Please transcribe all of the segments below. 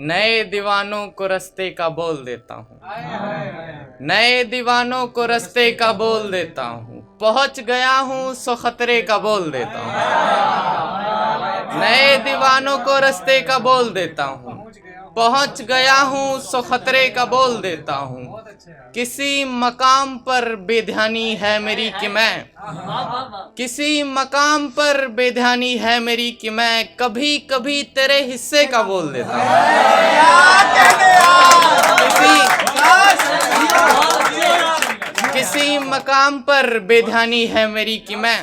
नए दीवानों को रास्ते का बोल देता हूँ, नए दीवानों को रास्ते का बोल देता हूँ, पहुँच गया हूँ सो खतरे का बोल देता हूँ। नए दीवानों को रास्ते का बोल देता हूँ, पहुँच गया हूँ सो खतरे का बोल देता हूँ। किसी मकाम पर बेध्यानी है मेरी कि मैं, किसी मकाम पर बेध्यानी है मेरी कि मैं कभी कभी तेरे हिस्से का बोल देता हूँ। किसी मकाम पर बेध्यानी है मेरी कि मैं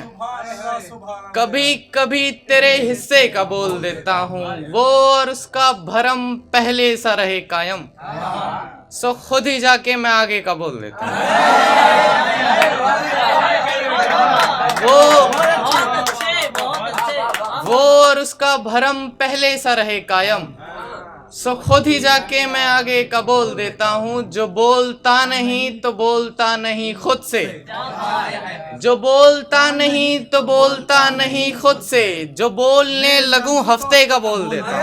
कभी कभी तेरे हिस्से का बोल देता हूँ। वो और उसका भरम पहले सा रहे कायम, सो खुद ही जाके मैं आगे का बोल देता हूँ। वो और उसका भरम पहले सा रहे कायम, सो खुद ही जाके मैं आगे का बोल देता हूँ। जो बोलता नहीं तो बोलता नहीं खुद से, जो बोलता नहीं तो बोलता नहीं खुद से, जो बोलने लगूं हफ्ते का बोल देता हूँ।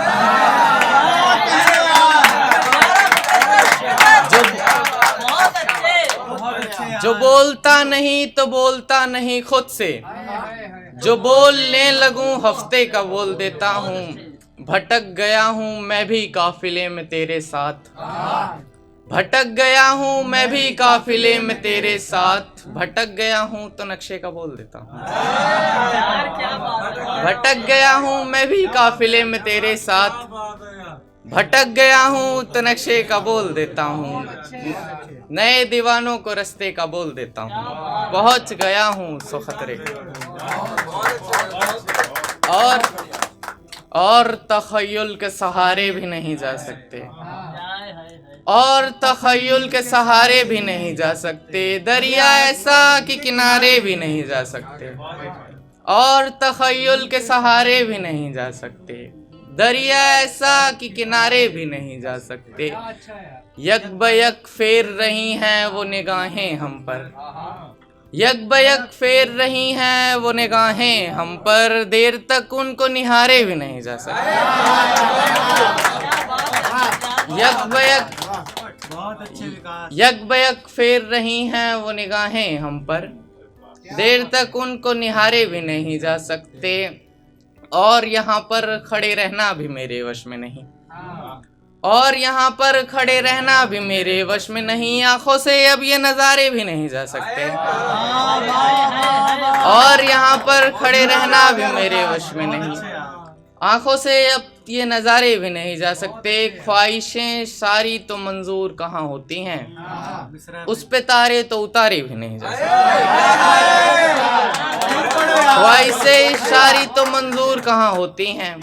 जो बोलता नहीं तो बोलता नहीं खुद से, जो बोलने लगूं हफ्ते का बोल देता हूँ। भटक गया हूँ मैं भी काफिले में तेरे साथ, भटक गया हूँ मैं भी काफिले में तेरे साथ, भटक गया हूँ तो नक्शे का बोल देता हूँ। भटक गया हूँ मैं भी काफिले में तेरे साथ, भटक गया हूँ तो नक्शे का बोल देता हूँ। नए दीवानों को रास्ते का बोल देता हूँ, पहुँच गया हूँ सो खतरे और तखय्युल के सहारे भी नहीं जा सकते, और तखय्युल के सहारे भी नहीं जा सकते, दरिया ऐसा कि किनारे भी नहीं जा सकते, और तखय्युल के सहारे भी नहीं जा सकते, दरिया ऐसा कि किनारे भी नहीं जा सकते। यक बयक फेर रही हैं वो निगाहें हम पर, यक बयक फेर रही हैं वो निगाहें हम पर, देर तक उनको निहारे भी नहीं जा सकते। यक बयक फेर रही हैं वो निगाहें हम पर, देर तक उनको निहारे भी नहीं जा सकते। और यहाँ पर खड़े रहना भी मेरे वश में नहीं, और यहाँ पर खड़े रहना भी मेरे वश में नहीं, आंखों से अब ये नज़ारे भी नहीं जा सकते, और यहाँ पर खड़े रहना भी मेरे वश में नहीं, आंखों से अब ये नज़ारे भी नहीं जा सकते। ख्वाहिशें सारी तो मंजूर कहाँ होती हैं, उस पे तारे तो उतारे भी नहीं जा सकते। ख्वाहिशें सारी तो मंजूर कहाँ होती हैं,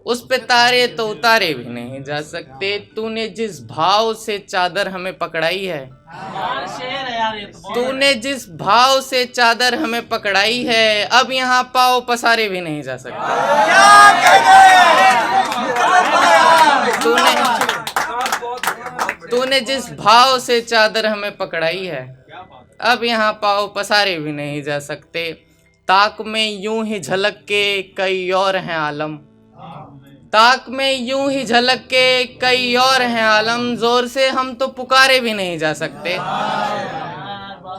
उस पे तारे तो उतारे भी नहीं जा सकते। तूने जिस भाव से चादर हमें पकड़ाई है, तूने जिस भाव से चादर हमें पकड़ाई है, अब यहाँ पाँव पसारे भी नहीं जा सकते। तूने जिस भाव से चादर हमें पकड़ाई है, अब यहाँ पाँव पसारे भी नहीं जा सकते। ताक में यूं ही झलक के कई और हैं आलम, ताक में यूं ही झलक के कई और हैं आलम, जोर से हम तो पुकारे भी नहीं जा सकते,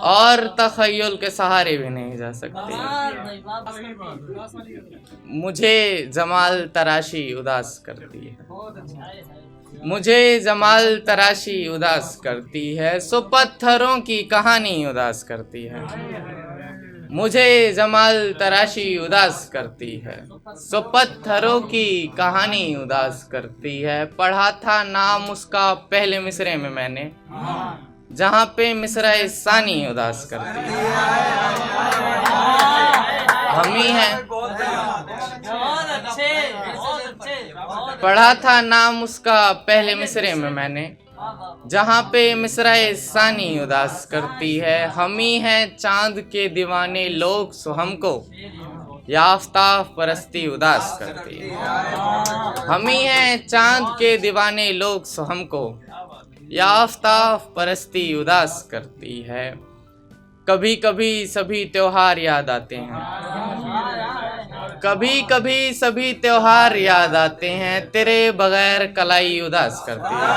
और तखय्युल के सहारे भी नहीं जा सकते। मुझे जमाल तराशी उदास करती है, मुझे जमाल तराशी उदास करती है, सो पत्थरों की कहानी उदास करती है। मुझे जमाल तराशी उदास करती है, सो पत्थरों की कहानी उदास करती है। पढ़ा था नाम उसका पहले मिसरे में मैंने, जहाँ पे मिसरा सानी उदास करती है। हम ही हैं। पढ़ा था नाम उसका पहले मिसरे में मैंने, जहाँ पे मिसरा सानी उदास करती है। हम ही हैं चांद के दीवाने लोग, सो हमको याफ्ताब परस्ती उदास करती है। हम ही हैं चांद के दीवाने लोग, सो हमको याफ्ताब परस्ती उदास करती है। कभी कभी सभी त्योहार याद आते हैं, कभी कभी सभी त्योहार याद आते हैं, तेरे बगैर कलाई उदास करती है।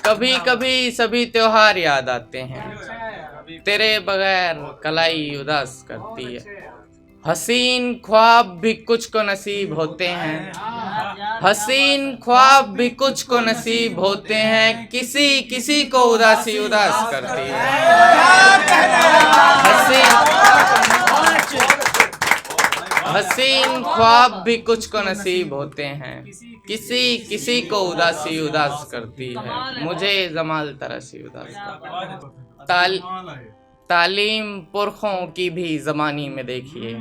कभी कभी सभी त्योहार याद आते हैं, तेरे बगैर कलाई उदास करती है। हसीन ख्वाब भी कुछ को नसीब होते हैं, हसीन ख्वाब भी कुछ को नसीब होते हैं, किसी किसी को उदासी उदास करती है। हसीन ख्वाब भी कुछ को नसीब होते हैं, किसी किसी को उदासी उदास करती है। मुझे जमाल तरसी उदास करती है। तालीम पुरखों की भी ज़बानी में देखिए,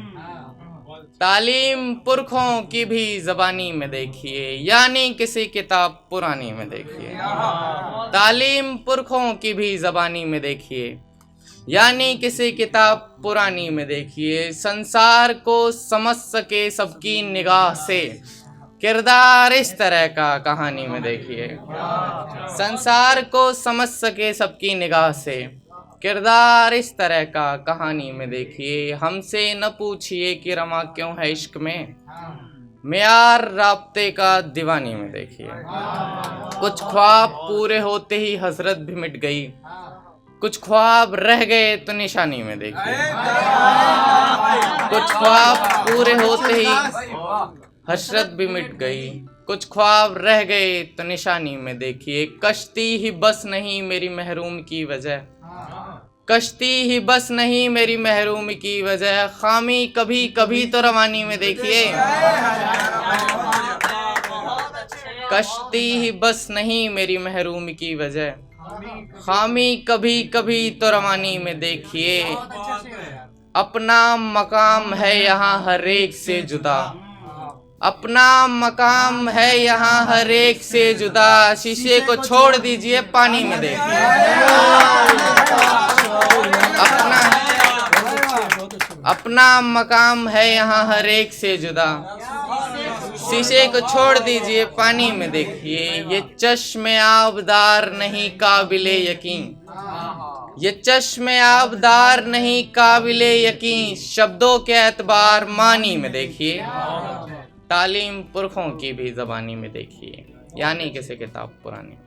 तालीम पुरखों की भी ज़बानी में देखिए, यानी किसी किताब पुरानी में देखिए। तालीम पुरखों की भी ज़बानी में देखिए, यानी किसी किताब पुरानी में देखिए। संसार को समझ सके सबकी निगाह से, किरदार इस तरह का कहानी में देखिए। संसार को समझ सके सबकी निगाह से, किरदार इस तरह का कहानी में देखिए। हमसे न पूछिए कि रमा क्यों है इश्क में, मेयार राब्ते का दीवानी में देखिए। कुछ ख्वाब पूरे होते ही हसरत भी मिट गई, कुछ ख्वाब रह गए तो निशानी में देखिए। कुछ ख्वाब पूरे होते ही हसरत भी मिट गई, कुछ ख्वाब रह गए तो निशानी में देखिए। कश्ती ही बस नहीं मेरी महरूम की वजह, कश्ती ही बस नहीं मेरी महरूम की वजह, खामी कभी कभी तो रवानी में देखिए। कश्ती ही बस नहीं मेरी महरूम की वजह, खामी कभी कभी तो रवानी में देखिए। अपना मकाम है यहाँ हर एक से जुदा, अपना मकाम है यहाँ हर एक से जुदा, शीशे को छोड़ दीजिए पानी में देखिए। अपना मकाम है यहाँ हर एक से जुदा, शीशे को छोड़ दीजिए पानी में देखिए। ये चश्मे आबदार नहीं काबिले यकीन, ये चश्मे आबदार नहीं काबिले यकीन, शब्दों के एतबार मानी में देखिए। तालीम पुरखों की भी ज़बानी में देखिए, यानी किसी किताब पुरानी।